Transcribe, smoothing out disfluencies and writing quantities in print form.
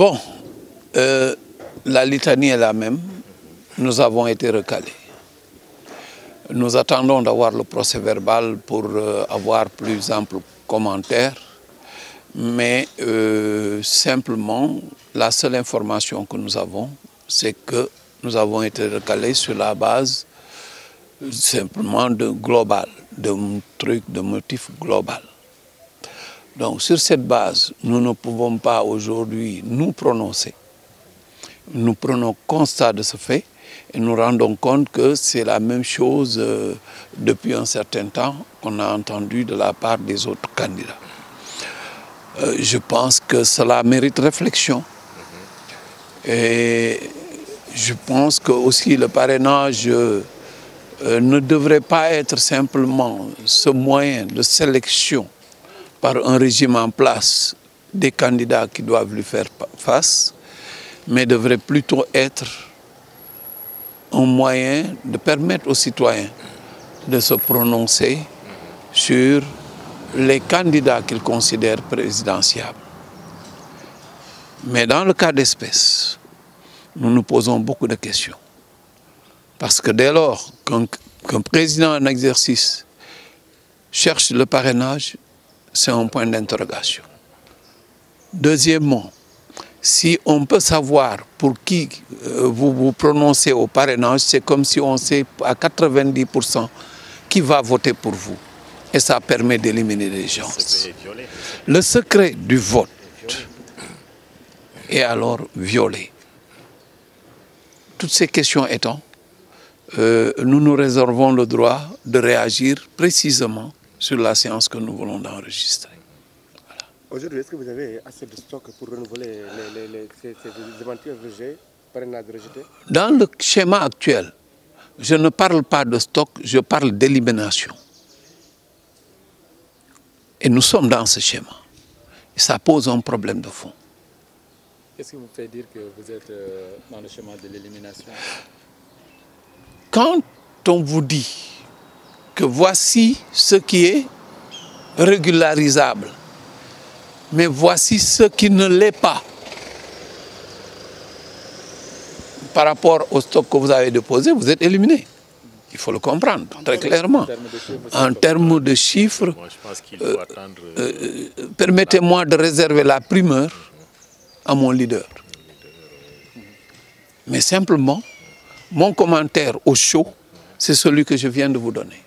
Bon, la litanie est la même. Nous avons été recalés. Nous attendons d'avoir le procès-verbal pour avoir plus ample commentaire. Mais simplement, la seule information que nous avons, c'est que nous avons été recalés sur la base simplement de global, de motif global. Donc sur cette base, nous ne pouvons pas aujourd'hui nous prononcer. Nous prenons constat de ce fait et nous rendons compte que c'est la même chose depuis un certain temps qu'on a entendu de la part des autres candidats. Je pense que cela mérite réflexion. Et je pense que aussi le parrainage ne devrait pas être simplement ce moyen de sélection par un régime en place des candidats qui doivent lui faire face, mais devrait plutôt être un moyen de permettre aux citoyens de se prononcer sur les candidats qu'ils considèrent présidentiables. Mais dans le cas d'espèce, nous nous posons beaucoup de questions. Parce que dès lors qu'un président en exercice cherche le parrainage, c'est un point d'interrogation. Deuxièmement, si on peut savoir pour qui vous vous prononcez au parrainage, c'est comme si on sait à 90% qui va voter pour vous. Et ça permet d'éliminer les gens. Le secret du vote est alors violé. Toutes ces questions étant, nous nous réservons le droit de réagir précisément sur la séance que nous voulons enregistrer. Voilà. Aujourd'hui, est-ce que vous avez assez de stock pour renouveler ces éventuels rejets, parrainages rejetés? Dans le schéma actuel, je ne parle pas de stock, je parle d'élimination. Et nous sommes dans ce schéma. Et ça pose un problème de fond. Qu'est-ce qui vous fait dire que vous êtes dans le schéma de l'élimination? Quand on vous dit que voici ce qui est régularisable, mais voici ce qui ne l'est pas, par rapport au stock que vous avez déposé, vous êtes éliminé. Il faut le comprendre très clairement. En termes de chiffres, permettez-moi de réserver la primeur à mon leader. Mais simplement, mon commentaire au chaud, c'est celui que je viens de vous donner.